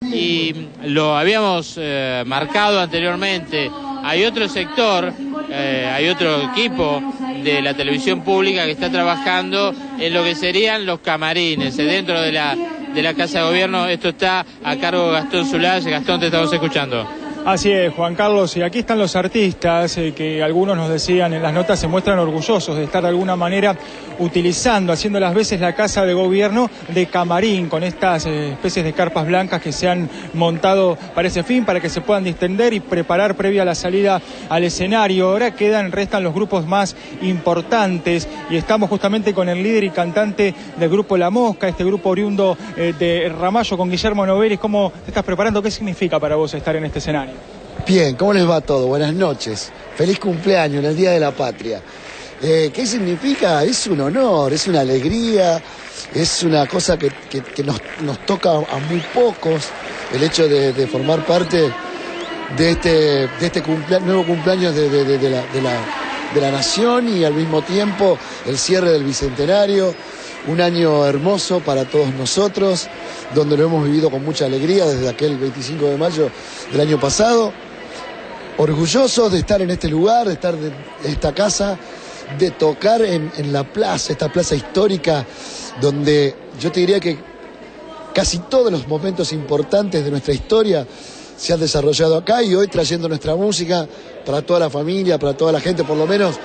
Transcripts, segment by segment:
Y lo habíamos marcado anteriormente. Hay otro sector, hay otro equipo de la televisión pública que está trabajando en lo que serían los camarines dentro de la Casa de Gobierno. Esto está a cargo de Gastón Zulay. Gastón, te estamos escuchando. Así es, Juan Carlos, y aquí están los artistas que algunos nos decían en las notas se muestran orgullosos de estar de alguna manera utilizando, haciendo las veces la Casa de Gobierno de camarín, con estas especies de carpas blancas que se han montado para ese fin, para que se puedan distender y preparar previa a la salida al escenario. Ahora restan los grupos más importantes y estamos justamente con el líder y cantante del grupo La Mosca, este grupo oriundo de Ramallo, con Guillermo Novelli. ¿Cómo te estás preparando? ¿Qué significa para vos estar en este escenario? Bien, ¿cómo les va todo? Buenas noches. Feliz cumpleaños en el Día de la Patria. ¿Qué significa? Es un honor, es una alegría, es una cosa que nos toca a muy pocos, el hecho de formar parte de este nuevo cumpleaños de la nación y al mismo tiempo el cierre del Bicentenario. Un año hermoso para todos nosotros, donde lo hemos vivido con mucha alegría desde aquel 25 de mayo del año pasado. Orgullosos de estar en este lugar, de estar en esta casa, de tocar en la plaza, esta plaza histórica, donde yo te diría que casi todos los momentos importantes de nuestra historia se han desarrollado acá, y hoy trayendo nuestra música para toda la familia, para toda la gente, por lo menos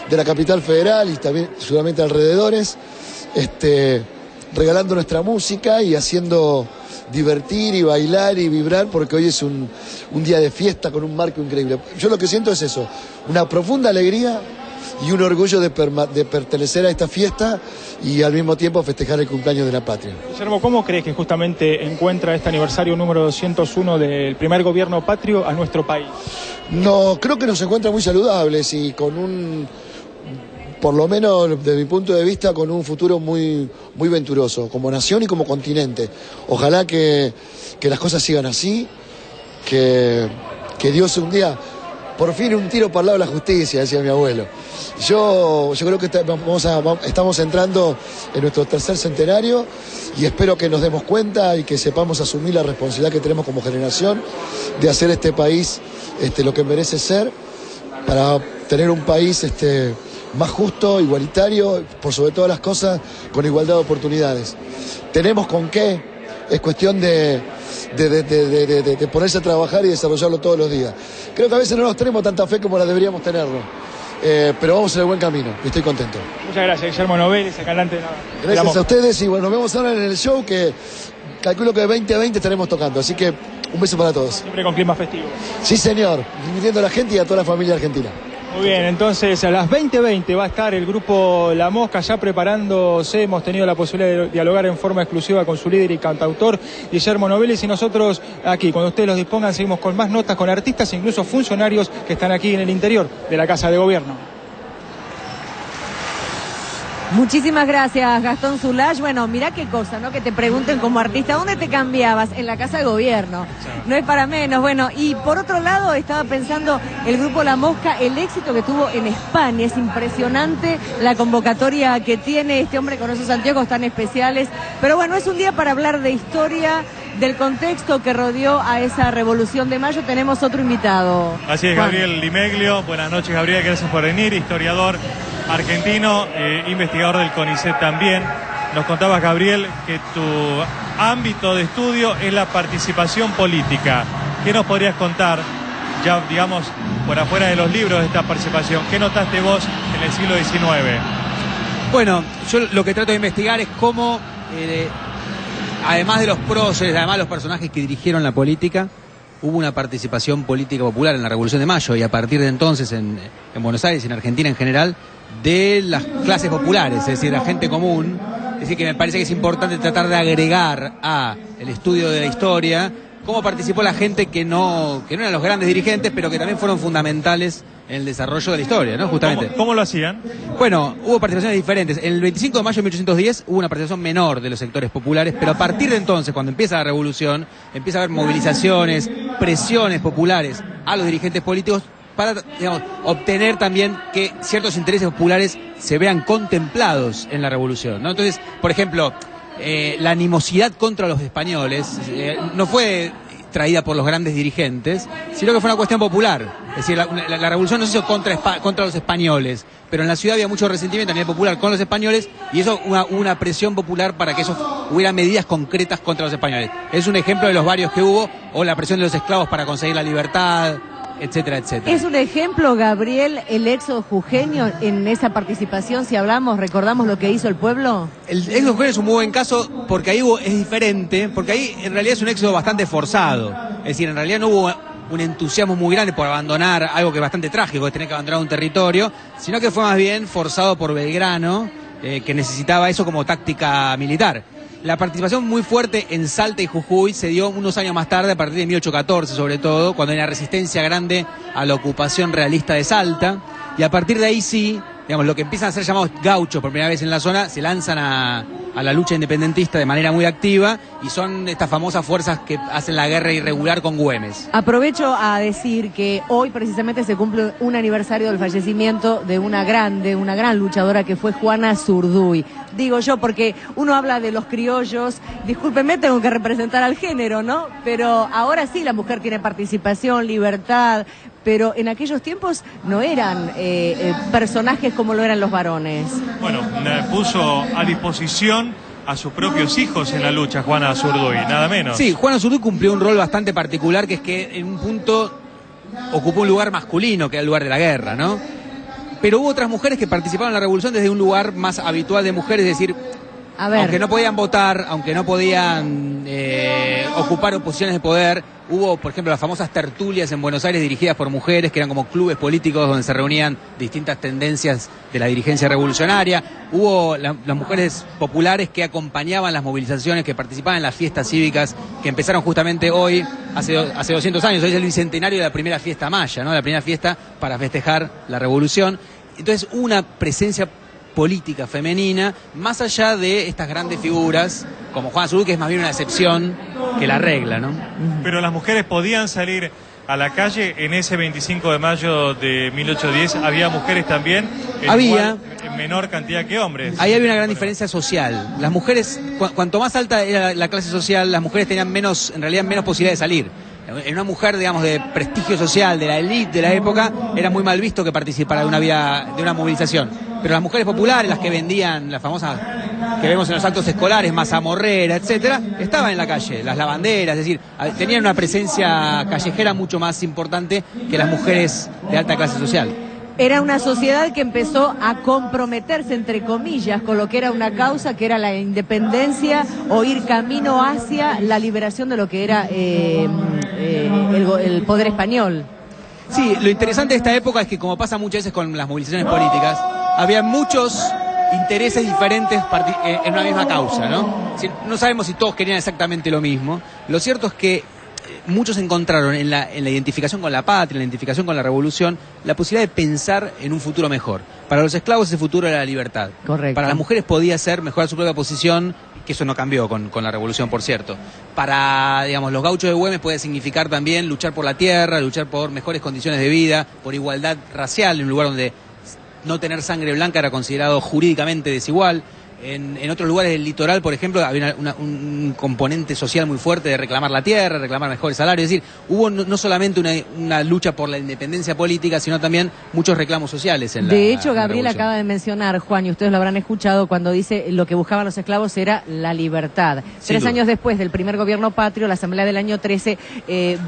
de la capital federal y también seguramente alrededores, regalando nuestra música y haciendo divertir y bailar y vibrar, porque hoy es un día de fiesta con un marco increíble. Yo lo que siento es eso, una profunda alegría y un orgullo de pertenecer a esta fiesta y al mismo tiempo festejar el cumpleaños de la patria. Guillermo, ¿cómo crees que justamente encuentra este aniversario número 201 del primer gobierno patrio a nuestro país? No, creo que nos encuentra muy saludables y con por lo menos desde mi punto de vista, con un futuro muy, muy venturoso, como nación y como continente. Ojalá que las cosas sigan así, que Dios un día, por fin un tiro para el lado de la justicia, decía mi abuelo. Yo creo que estamos entrando en nuestro tercer centenario y espero que nos demos cuenta y que sepamos asumir la responsabilidad que tenemos como generación de hacer este país lo que merece ser, para tener un país más justo, igualitario, por sobre todas las cosas, con igualdad de oportunidades. ¿Tenemos con qué? Es cuestión de ponerse a trabajar y desarrollarlo todos los días. Creo que a veces no nos tenemos tanta fe como la deberíamos tenerlo, pero vamos en el buen camino y estoy contento. Muchas gracias, Guillermo Novelli, cantante de nada. Gracias a ustedes y bueno, nos vemos ahora en el show que calculo que 2020 estaremos tocando, así que un beso para todos. Siempre con clima festivo. Sí, señor, divirtiendo a la gente y a toda la familia argentina. Muy bien, entonces a las 20:20 va a estar el grupo La Mosca ya preparándose. Hemos tenido la posibilidad de dialogar en forma exclusiva con su líder y cantautor Guillermo Novelli, y nosotros aquí, cuando ustedes los dispongan, seguimos con más notas, con artistas e incluso funcionarios que están aquí en el interior de la Casa de Gobierno. Muchísimas gracias, Gastón Zulay. Bueno, mirá qué cosa, ¿no? Que te pregunten como artista, ¿dónde te cambiabas? En la Casa de Gobierno. No es para menos. Bueno, y por otro lado, estaba pensando el grupo La Mosca, el éxito que tuvo en España. Es impresionante la convocatoria que tiene este hombre con esos anteojos tan especiales. Pero bueno, es un día para hablar de historia, del contexto que rodeó a esa Revolución de Mayo. Tenemos otro invitado. Así es, Juan. Gabriel Limeglio. Buenas noches, Gabriel, gracias por venir. Historiador argentino, investigador del CONICET también. Nos contabas, Gabriel, que tu ámbito de estudio es la participación política. ¿Qué nos podrías contar, ya digamos, por afuera de los libros de esta participación? ¿Qué notaste vos en el siglo XIX? Bueno, yo lo que trato de investigar es cómo, además de los próceres, además de los personajes que dirigieron la política, hubo una participación política popular en la Revolución de Mayo, y a partir de entonces en Buenos Aires y en Argentina en general, de las clases populares, es decir, la gente común. Es decir, que me parece que es importante tratar de agregar a el estudio de la historia cómo participó la gente que no eran los grandes dirigentes, pero que también fueron fundamentales en el desarrollo de la historia, ¿no? Justamente. ¿Cómo lo hacían? Bueno, hubo participaciones diferentes. El 25 de mayo de 1810 hubo una participación menor de los sectores populares, pero a partir de entonces, cuando empieza la revolución, empieza a haber movilizaciones, presiones populares a los dirigentes políticos para, digamos, obtener también que ciertos intereses populares se vean contemplados en la revolución, ¿no? Entonces, por ejemplo, la animosidad contra los españoles no fue traída por los grandes dirigentes, sino que fue una cuestión popular. Es decir, la revolución no se hizo contra los españoles, pero en la ciudad había mucho resentimiento a nivel popular con los españoles, y eso una presión popular para que hubiera medidas concretas contra los españoles. Es un ejemplo de los varios que hubo, o la presión de los esclavos para conseguir la libertad, etcétera, etcétera. Es un ejemplo, Gabriel, el éxodo jujeño en esa participación, si recordamos lo que hizo el pueblo. El éxodo jujeño es un muy buen caso porque ahí es diferente, porque ahí en realidad es un éxodo bastante forzado. Es decir, en realidad no hubo un entusiasmo muy grande por abandonar algo que es bastante trágico, es tener que abandonar un territorio, sino que fue más bien forzado por Belgrano, que necesitaba eso como táctica militar. La participación muy fuerte en Salta y Jujuy se dio unos años más tarde, a partir de 1814 sobre todo, cuando hay una resistencia grande a la ocupación realista de Salta, y a partir de ahí sí, digamos, lo que empiezan a ser llamados gauchos por primera vez en la zona, se lanzan a la lucha independentista de manera muy activa, y son estas famosas fuerzas que hacen la guerra irregular con Güemes. Aprovecho a decir que hoy precisamente se cumple un aniversario del fallecimiento de una gran luchadora que fue Juana Zurduy. Digo yo porque uno habla de los criollos, discúlpenme, tengo que representar al género, ¿no? Pero ahora sí la mujer tiene participación, libertad, pero en aquellos tiempos no eran personajes como lo eran los varones. Bueno, puso a disposición a sus propios hijos en la lucha Juana Zurduy, nada menos. Sí, Juana Zurduy cumplió un rol bastante particular, que es que en un punto ocupó un lugar masculino, que era el lugar de la guerra, ¿no? Pero hubo otras mujeres que participaron en la revolución desde un lugar más habitual de mujeres, es decir, aunque no podían votar, aunque no podían ocupar posiciones de poder, hubo, por ejemplo, las famosas tertulias en Buenos Aires dirigidas por mujeres, que eran como clubes políticos donde se reunían distintas tendencias de la dirigencia revolucionaria. Hubo las mujeres populares que acompañaban las movilizaciones, que participaban en las fiestas cívicas, que empezaron justamente hoy, hace 200 años. Hoy es el bicentenario de la primera fiesta maya, ¿no? La primera fiesta para festejar la revolución. Entonces, una presencia política femenina, más allá de estas grandes figuras, como Juana Zurduy, que es más bien una excepción que la regla, ¿no? Pero las mujeres podían salir a la calle en ese 25 de mayo de 1810, había mujeres también, en menor cantidad que hombres. Ahí había una gran diferencia social. Las mujeres, cuanto más alta era la clase social, las mujeres tenían en realidad menos posibilidad de salir. En una mujer, digamos, de prestigio social, de la élite de la época, era muy mal visto que participara de una movilización. Pero las mujeres populares, las que vendían, las famosas que vemos en los actos escolares, mazamorrera, etcétera, estaban en la calle, las lavanderas, es decir, tenían una presencia callejera mucho más importante que las mujeres de alta clase social. Era una sociedad que empezó a comprometerse, entre comillas, con lo que era una causa, que era la independencia, o ir camino hacia la liberación de lo que era el poder español. Sí, lo interesante de esta época es que, como pasa muchas veces con las movilizaciones políticas, había muchos intereses diferentes en una misma causa, ¿no? No sabemos si todos querían exactamente lo mismo. Lo cierto es que muchos encontraron en la identificación con la patria, en la identificación con la revolución, la posibilidad de pensar en un futuro mejor. Para los esclavos ese futuro era la libertad. Correcto. Para las mujeres podía ser mejorar su propia posición, que eso no cambió con la revolución, por cierto. Para, digamos, los gauchos de Güemes puede significar también luchar por la tierra, luchar por mejores condiciones de vida, por igualdad racial, en un lugar donde no tener sangre blanca era considerado jurídicamente desigual. En otros lugares del litoral, por ejemplo, había un componente social muy fuerte de reclamar la tierra, reclamar mejores salarios. Es decir, hubo no solamente una lucha por la independencia política, sino también muchos reclamos sociales en De hecho, Gabriel acaba de mencionar, Juan, y ustedes lo habrán escuchado, cuando dice lo que buscaban los esclavos era la libertad. 3 años después del primer gobierno patrio, la Asamblea del año 13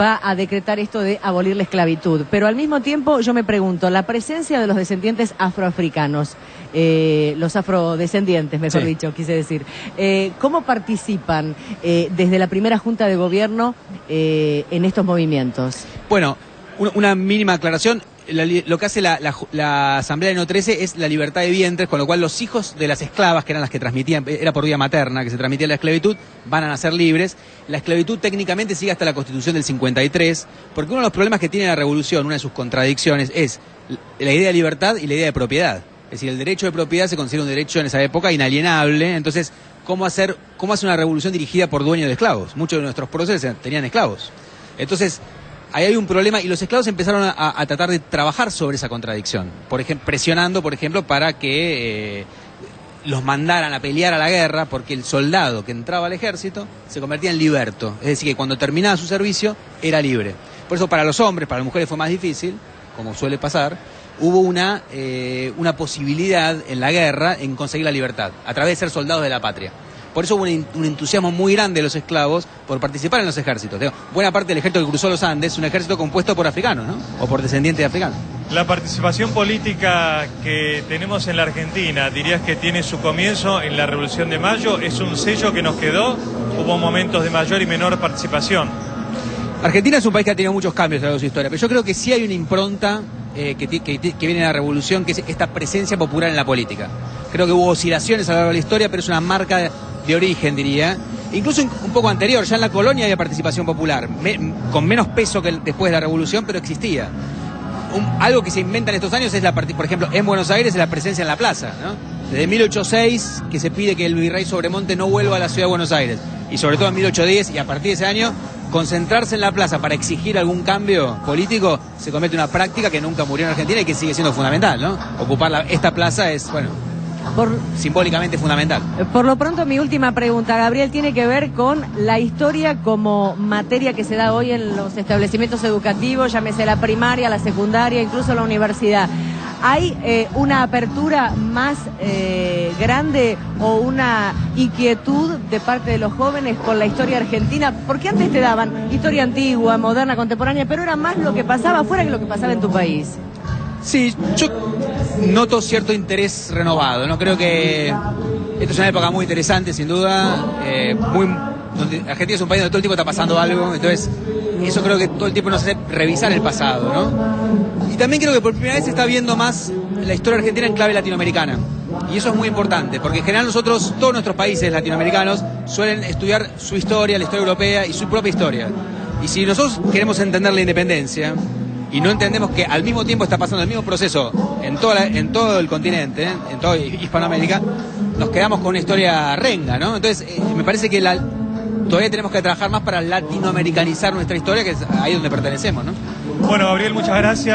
va a decretar esto de abolir la esclavitud. Pero al mismo tiempo, yo me pregunto, la presencia de los descendientes afroafricanos, los afrodescendientes, mejor dicho, quise decir. ¿Cómo participan desde la primera Junta de Gobierno en estos movimientos? Bueno, una mínima aclaración. Lo que hace la Asamblea del año 13 es la libertad de vientres, con lo cual los hijos de las esclavas, que eran las que transmitían, era por vía materna que se transmitía la esclavitud, van a nacer libres. La esclavitud técnicamente sigue hasta la Constitución del 53, porque uno de los problemas que tiene la revolución, una de sus contradicciones, es la idea de libertad y la idea de propiedad. Es decir, el derecho de propiedad se considera un derecho en esa época inalienable. Entonces, ¿cómo hacer una revolución dirigida por dueños de esclavos? Muchos de nuestros próceres tenían esclavos. Entonces, ahí hay un problema y los esclavos empezaron a tratar de trabajar sobre esa contradicción. Por ejemplo, presionando, por ejemplo, para que los mandaran a pelear a la guerra, porque el soldado que entraba al ejército se convertía en liberto. Es decir, que cuando terminaba su servicio era libre. Por eso para los hombres, para las mujeres fue más difícil, como suele pasar. Hubo una posibilidad en la guerra en conseguir la libertad, a través de ser soldados de la patria. Por eso hubo un entusiasmo muy grande de los esclavos por participar en los ejércitos. Buena parte del ejército que cruzó los Andes es un ejército compuesto por africanos, ¿no? O por descendientes de africanos. La participación política que tenemos en la Argentina, ¿dirías que tiene su comienzo en la Revolución de Mayo? ¿Es un sello que nos quedó? ¿Hubo momentos de mayor y menor participación? Argentina es un país que ha tenido muchos cambios a lo largo de su historia, pero yo creo que sí hay una impronta que viene de la Revolución, que es esta presencia popular en la política. Creo que hubo oscilaciones a lo largo de la historia, pero es una marca de origen, diría. Incluso un poco anterior, ya en la colonia había participación popular, con menos peso que después de la Revolución, pero existía. Algo que se inventa en estos años es, por ejemplo, en Buenos Aires, es la presencia en la plaza, ¿no? Desde 1806, que se pide que el virrey Sobremonte no vuelva a la ciudad de Buenos Aires, y sobre todo en 1810, y a partir de ese año, concentrarse en la plaza para exigir algún cambio político se convierte en una práctica que nunca murió en Argentina y que sigue siendo fundamental, ¿no? Ocupar esta plaza es, bueno, simbólicamente fundamental. Por lo pronto, mi última pregunta, Gabriel, tiene que ver con la historia como materia que se da hoy en los establecimientos educativos, llámese la primaria, la secundaria, incluso la universidad. ¿Hay una apertura más grande o una inquietud de parte de los jóvenes con la historia argentina? Porque antes te daban historia antigua, moderna, contemporánea, pero era más lo que pasaba afuera que lo que pasaba en tu país. Sí, yo noto cierto interés renovado, ¿no? Creo que esta es una época muy interesante, sin duda, donde Argentina es un país donde todo el tiempo está pasando algo, entonces eso creo que todo el tiempo nos hace revisar el pasado, ¿no? Y también creo que por primera vez se está viendo más la historia argentina en clave latinoamericana. Y eso es muy importante, porque en general todos nuestros países latinoamericanos suelen estudiar su historia, la historia europea y su propia historia. Y si nosotros queremos entender la independencia, y no entendemos que al mismo tiempo está pasando el mismo proceso en todo el continente, en toda Hispanoamérica, nos quedamos con una historia renga, ¿no? Entonces, me parece que todavía tenemos que trabajar más para latinoamericanizar nuestra historia, que es ahí donde pertenecemos, ¿no? Bueno, Gabriel, muchas gracias.